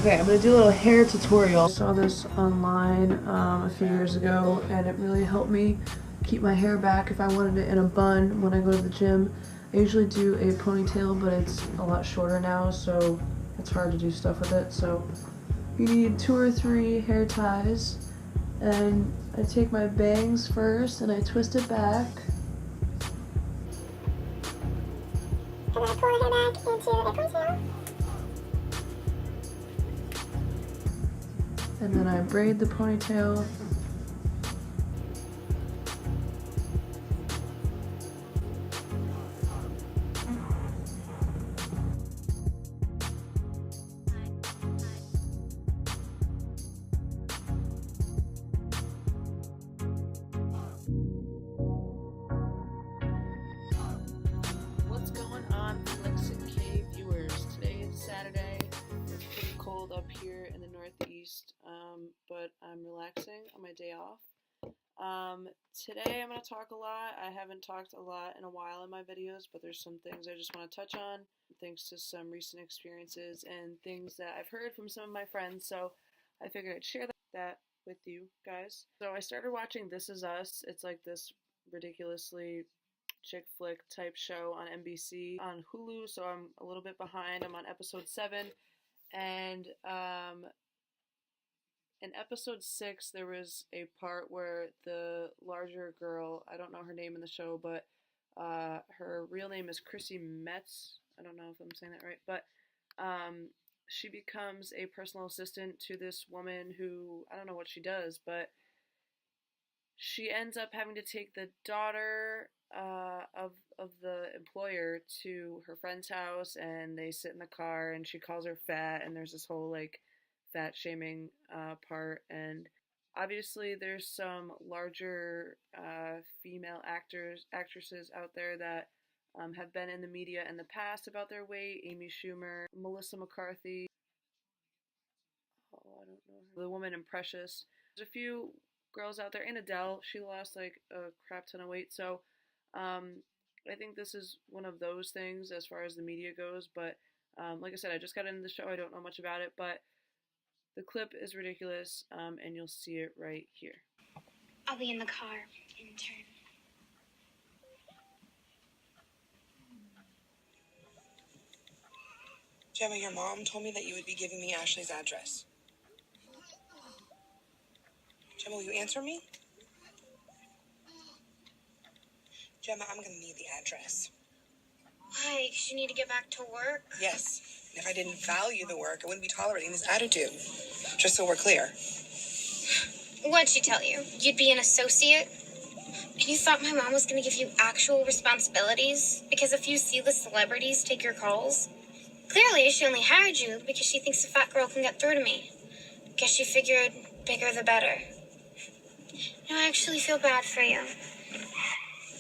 Okay, I'm gonna do a little hair tutorial. I saw this online a few years ago, and it really helped me keep my hair back if I wanted it in a bun when I go to the gym. I usually do a ponytail, but it's a lot shorter now, so it's hard to do stuff with it. So you need 2 or 3 hair ties, and I take my bangs first and I twist it back. And then I pull the hair back into a ponytail. And then I braid the ponytail. What's going on, Flex and K viewers? Today is Saturday. It's pretty cold up here in the Northeast, but I'm relaxing on my day off. Today I'm going to talk a lot. I haven't talked a lot in a while in my videos, but there's some things I just want to touch on, thanks to some recent experiences and things that I've heard from some of my friends, so I figured I'd share that with you guys. So I started watching This Is Us. It's like this ridiculously chick flick type show on NBC on Hulu, so I'm a little bit behind. I'm on episode 7, and in episode 6 there was a part where the larger girl, I don't know her name in the show, but her real name is Chrissy Metz. I don't know if I'm saying that right, but she becomes a personal assistant to this woman who, I don't know what she does, but she ends up having to take the daughter of the employer to her friend's house, and they sit in the car, and she calls her fat, and there's this whole like fat shaming part, and obviously there's some larger female actresses out there that have been in the media in the past about their weight. Amy Schumer, Melissa McCarthy, I don't know her. The woman in Precious. There's a few girls out there, and Adele, she lost like a crap ton of weight, so I think this is one of those things as far as the media goes, but like I said, I just got into the show, I don't know much about it, but the clip is ridiculous, and you'll see it right here. I'll be in the car in turn. Gemma, your mom told me that you would be giving me Ashley's address. Gemma, will you answer me? Gemma, I'm gonna need the address. Why? Does she need to get back to work? Yes. And if I didn't value the work, I wouldn't be tolerating this attitude. Just so we're clear. What'd she tell you? You'd be an associate? And you thought my mom was going to give you actual responsibilities because a few C-list celebrities take your calls? Clearly, she only hired you because she thinks a fat girl can get through to me. Guess she figured bigger the better. No, I actually feel bad for you.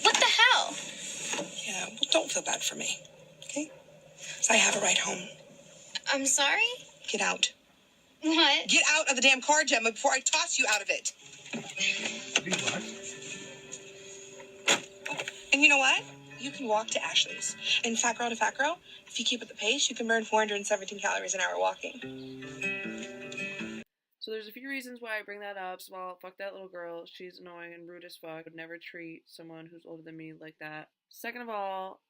What the hell? Yeah, well, don't feel bad for me, okay? So I have a ride home. I'm sorry? Get out. What? Get out of the damn car, Gemma, before I toss you out of it. And you know what? You can walk to Ashley's. And fat girl to fat girl, if you keep at the pace, you can burn 417 calories an hour walking. So there's a few reasons why I bring that up. So, well, fuck that little girl. She's annoying and rude as fuck. I would never treat someone who's older than me like that. Second of all,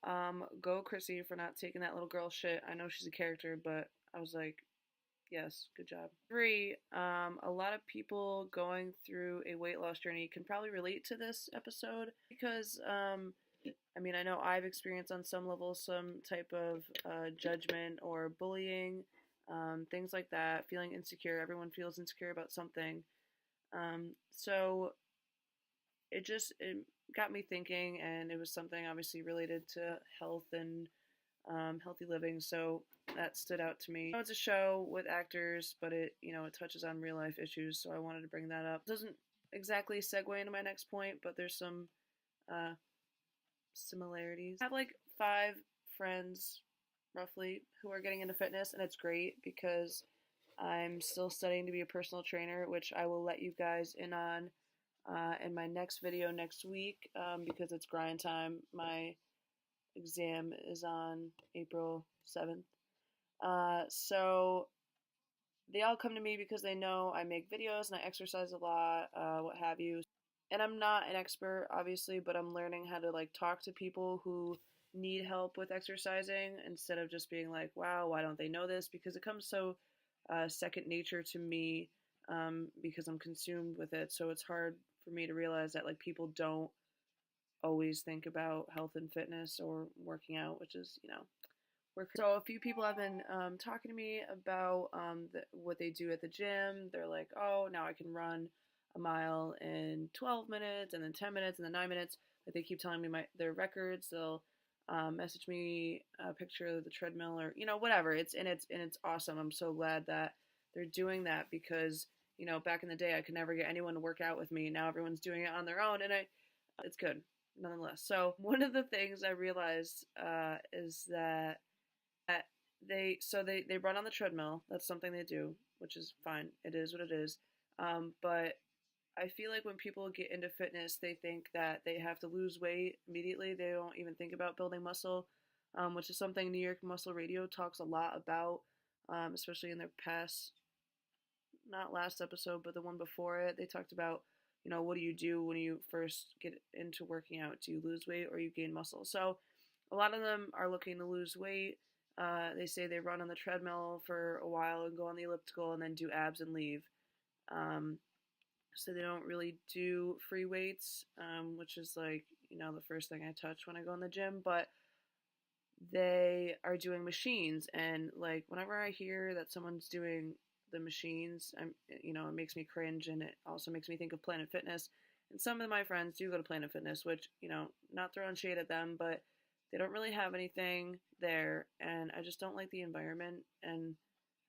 go Chrissy for not taking that little girl shit. I know she's a character, but I was like, yes, good job. 3, a lot of people going through a weight loss journey can probably relate to this episode because, I mean, I know I've experienced on some level some type of judgment or bullying, things like that, feeling insecure. Everyone feels insecure about something. So it got me thinking, and it was something obviously related to health and healthy living, so that stood out to me. I know it's a show with actors, but it touches on real life issues, so I wanted to bring that up. It doesn't exactly segue into my next point, but there's some similarities. I have like 5 friends roughly who are getting into fitness, and it's great because I'm still studying to be a personal trainer, which I will let you guys in on in my next video next week, because it's grind time. My exam is on April 7th. So they all come to me because they know I make videos and I exercise a lot, what have you. And I'm not an expert, obviously, but I'm learning how to like talk to people who need help with exercising instead of just being like, wow, why don't they know this? Because it comes so second nature to me because I'm consumed with it. So it's hard for me to realize that like people don't always think about health and fitness or working out, which is, so a few people have been talking to me about what they do at the gym. They're like, oh, now I can run a mile in 12 minutes and then 10 minutes and then 9 minutes. Like they keep telling me their records. They'll message me a picture of the treadmill or whatever. It's awesome. I'm so glad that they're doing that because back in the day I could never get anyone to work out with me. Now everyone's doing it on their own, and it's good nonetheless. So one of the things I realized is that they run on the treadmill. That's something they do, which is fine. It is what it is. But I feel like when people get into fitness, they think that they have to lose weight immediately. They don't even think about building muscle, which is something New York Muscle Radio talks a lot about, especially in their past, not last episode, but the one before it. They talked about, what do you do when you first get into working out? Do you lose weight or you gain muscle? So a lot of them are looking to lose weight. They say they run on the treadmill for a while and go on the elliptical and then do abs and leave. So they don't really do free weights, which is like, the first thing I touch when I go in the gym. But they are doing machines. And like whenever I hear that someone's doing the machines, it makes me cringe, and it also makes me think of Planet Fitness. And some of my friends do go to Planet Fitness, which, not throwing shade at them, but they don't really have anything there, and I just don't like the environment, and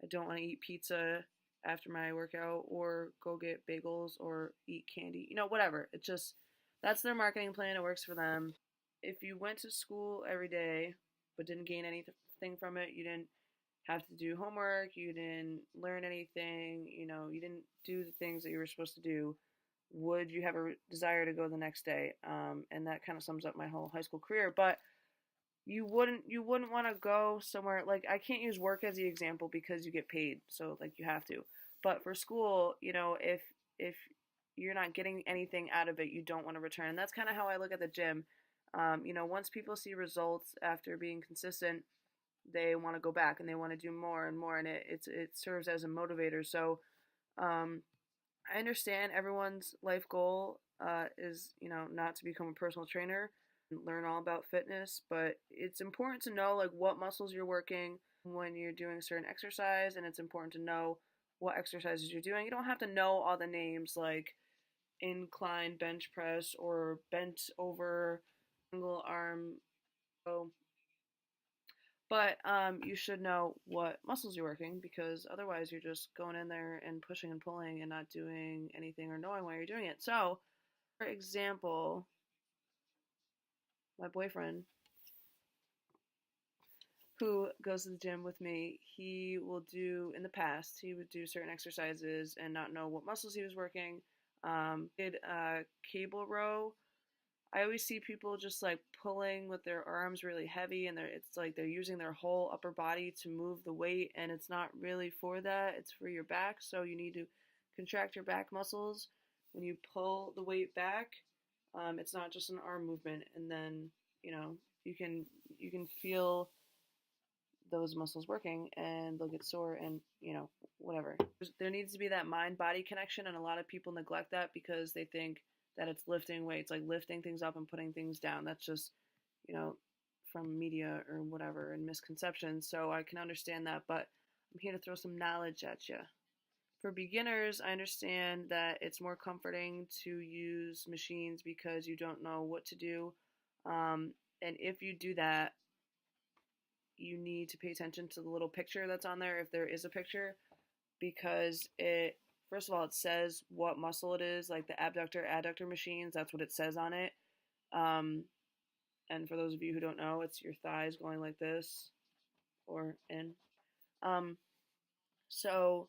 I don't want to eat pizza after my workout or go get bagels or eat candy, whatever. It just, that's their marketing plan. It works for them. If you went to school every day but didn't gain anything from it, you didn't have to do homework, you didn't learn anything, you didn't do the things that you were supposed to do, would you have a desire to go the next day? And that kind of sums up my whole high school career. But you wouldn't want to go somewhere like, I can't use work as the example because you get paid, so like you have to. But for school, if you're not getting anything out of it, you don't want to return. And that's kind of how I look at the gym. Once people see results after being consistent, they want to go back and they want to do more and more, and it serves as a motivator. So I understand everyone's life goal is not to become a personal trainer and learn all about fitness, but it's important to know like what muscles you're working when you're doing a certain exercise, and it's important to know what exercises you're doing. You don't have to know all the names like incline bench press or bent over single arm. So but you should know what muscles you're working, because otherwise you're just going in there and pushing and pulling and not doing anything or knowing why you're doing it. So, for example, my boyfriend, who goes to the gym with me, in the past, he would do certain exercises and not know what muscles he was working. Did cable row. I always see people just like pulling with their arms really heavy, and it's like they're using their whole upper body to move the weight, and it's not really for that. It's for your back, so you need to contract your back muscles when you pull the weight back. It's not just an arm movement, and then you can feel those muscles working, and they'll get sore, and whatever. There needs to be that mind body connection, and a lot of people neglect that because they think that it's lifting weights, like lifting things up and putting things down. That's just, from media or whatever and misconceptions. So I can understand that, but I'm here to throw some knowledge at you. For beginners, I understand that it's more comforting to use machines because you don't know what to do. And if you do that, you need to pay attention to the little picture that's on there, if there is a picture, because first of all, it says what muscle it is, like the abductor, adductor machines. That's what it says on it. And for those of you who don't know, it's your thighs going like this or in. So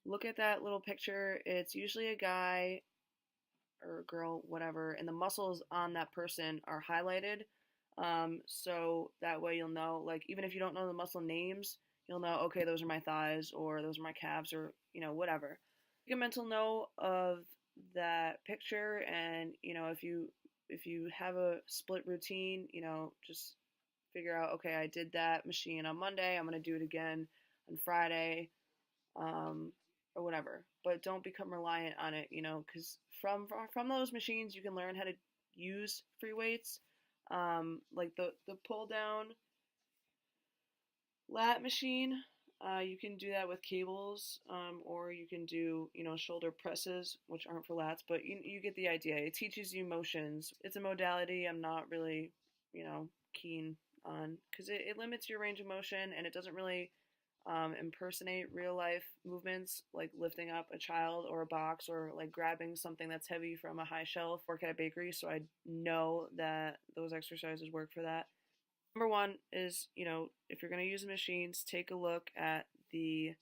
look at that little picture. It's usually a guy or a girl, whatever, and the muscles on that person are highlighted. So that way you'll know, like, even if you don't know the muscle names, you'll know, okay, those are my thighs or those are my calves or, whatever. Take a mental note of that picture, and, if you have a split routine, just figure out, okay, I did that machine on Monday, I'm going to do it again on Friday, um, or whatever. But don't become reliant on it, because from those machines you can learn how to use free weights, like the pull down lat machine. You can do that with cables, or you can do, shoulder presses, which aren't for lats, but you get the idea. It teaches you motions. It's a modality I'm not really, keen on, because it limits your range of motion, and it doesn't really impersonate real life movements like lifting up a child or a box, or like grabbing something that's heavy from a high shelf. Work at a bakery, so I know that those exercises work for that. Number one is, if you're going to use the machines, take a look at the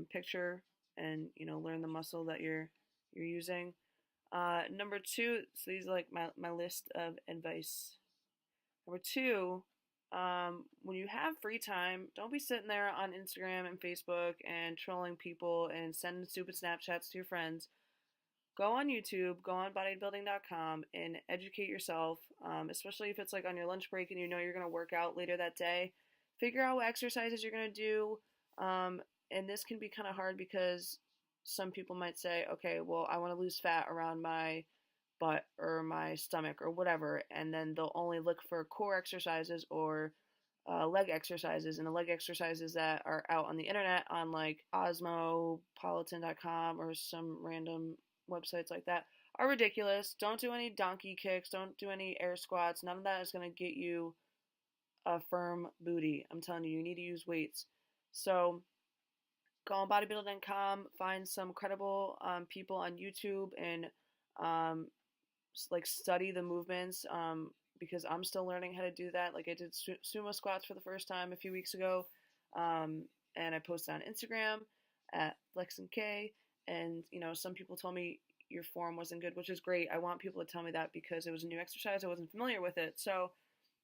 picture, and, learn the muscle that you're using. Number two, so these are like my list of advice. Number two, when you have free time, don't be sitting there on Instagram and Facebook and trolling people and sending stupid Snapchats to your friends. Go on YouTube, go on bodybuilding.com, and educate yourself, especially if it's like on your lunch break and you're going to work out later that day. Figure out what exercises you're going to do. And this can be kind of hard because some people might say, okay, well, I want to lose fat around my butt or my stomach or whatever, and then they'll only look for core exercises or leg exercises, and the leg exercises that are out on the internet on like osmopolitan.com or some random websites like that are ridiculous. Don't do any donkey kicks, don't do any air squats. None of that is going to get you a firm booty. I'm telling you, you need to use weights. So go on bodybuilding.com, find some credible people on YouTube, and um, like study the movements, because I'm still learning how to do that. Like I did sumo squats for the first time a few weeks ago, and I posted on Instagram at FlexandK, and some people told me your form wasn't good, which is great. I want people to tell me that because it was a new exercise. I wasn't familiar with it, so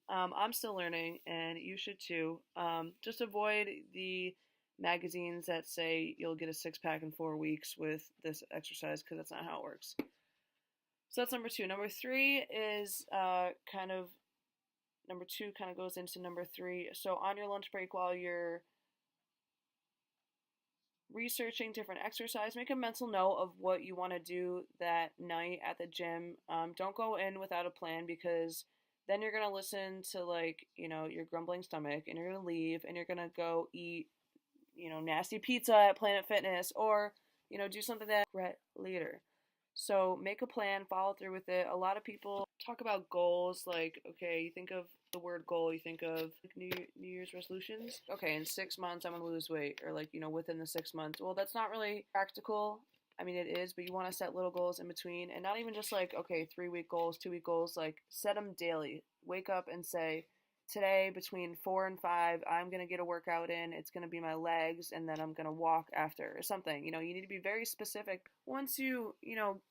I'm still learning, and you should too. Just avoid the magazines that say you'll get a six-pack in 4 weeks with this exercise, because that's not how it works. So that's number two. Number three is number two kind of goes into number three. So on your lunch break, while you're researching different exercise, make a mental note of what you want to do that night at the gym. Don't go in without a plan, because then you're going to listen to your grumbling stomach, and you're going to leave and you're going to go eat, nasty pizza at Planet Fitness, or, do something that you regret later. So make a plan, follow through with it. A lot of people talk about goals, like, okay, you think of the word goal, you think of New Year's resolutions. Okay, in 6 months I'm going to lose weight, or within the 6 months. Well, that's not really practical. I mean, it is, but you want to set little goals in between, and not even just okay, 3-week goals, 2-week goals, set them daily. Wake up and say, today between 4 and 5, I'm going to get a workout in. It's going to be my legs, and then I'm going to walk after, or something. You need to be very specific. Once you,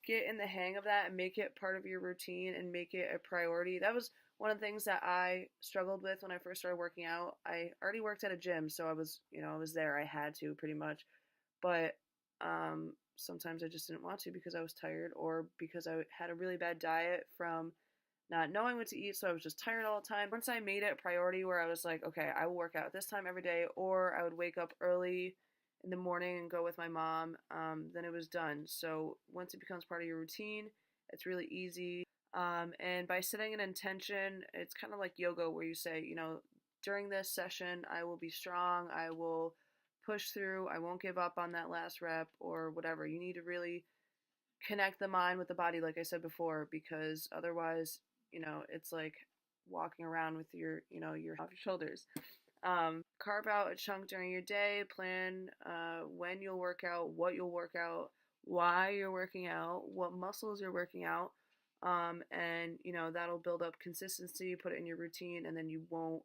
get in the hang of that and make it part of your routine and make it a priority. That was one of the things that I struggled with when I first started working out. I already worked at a gym, so I was there. I had to, pretty much. But sometimes I just didn't want to because I was tired, or because I had a really bad diet from not knowing what to eat, so I was just tired all the time. Once I made it a priority where I was like, okay, I will work out this time every day, or I would wake up early in the morning and go with my mom, then it was done. So once it becomes part of your routine, it's really easy. And by setting an intention, it's kind of like yoga, where you say, during this session, I will be strong, I will push through, I won't give up on that last rep, or whatever. You need to really connect the mind with the body, like I said before, because otherwise, it's like walking around with your off your shoulders. Carve out a chunk during your day. Plan when you'll work out, what you'll work out, why you're working out, what muscles you're working out, and that'll build up consistency. Put it in your routine, and then you won't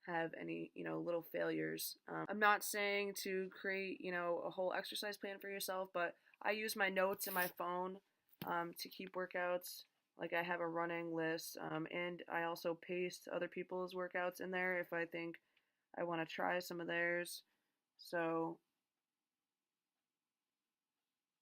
have any little failures. I'm not saying to create a whole exercise plan for yourself, but I use my notes in my phone to keep workouts. Like, I have a running list, and I also paste other people's workouts in there if I think I want to try some of theirs. So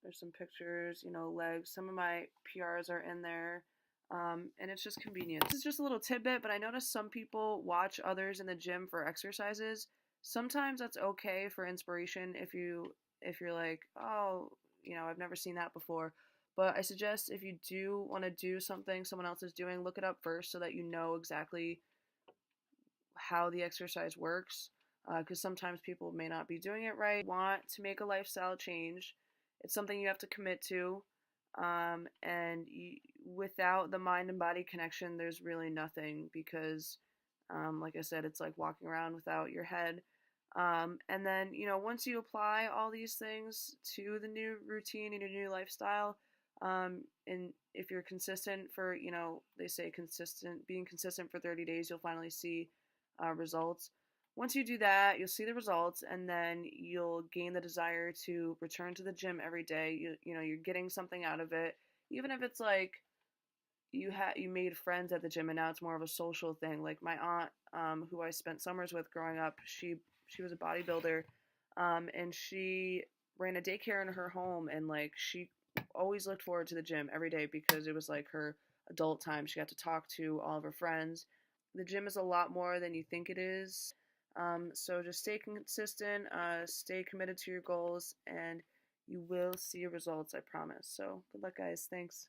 there's some pictures, legs. Some of my PRs are in there. And it's just convenience. This is just a little tidbit, but I noticed some people watch others in the gym for exercises. Sometimes that's okay for inspiration if you're like, oh, I've never seen that before. But I suggest if you do want to do something someone else is doing, look it up first so that you know exactly how the exercise works. Because sometimes people may not be doing it right. Want to make a lifestyle change, it's something you have to commit to. And without the mind and body connection, there's really nothing because, like I said, it's like walking around without your head. And then, once you apply all these things to the new routine and your new lifestyle, and if you're consistent for, they say being consistent for 30 days, you'll finally see results. Once you do that, you'll see the results, and then you'll gain the desire to return to the gym every day. You're getting something out of it, even if it's like you made friends at the gym, and now it's more of a social thing. Like my aunt, who I spent summers with growing up, she was a bodybuilder, and she ran a daycare in her home, and like she always looked forward to the gym every day because it was like her adult time. She got to talk to all of her friends. The gym is a lot more than you think it is. So just stay consistent, stay committed to your goals, and you will see results, I promise. So good luck, guys. Thanks.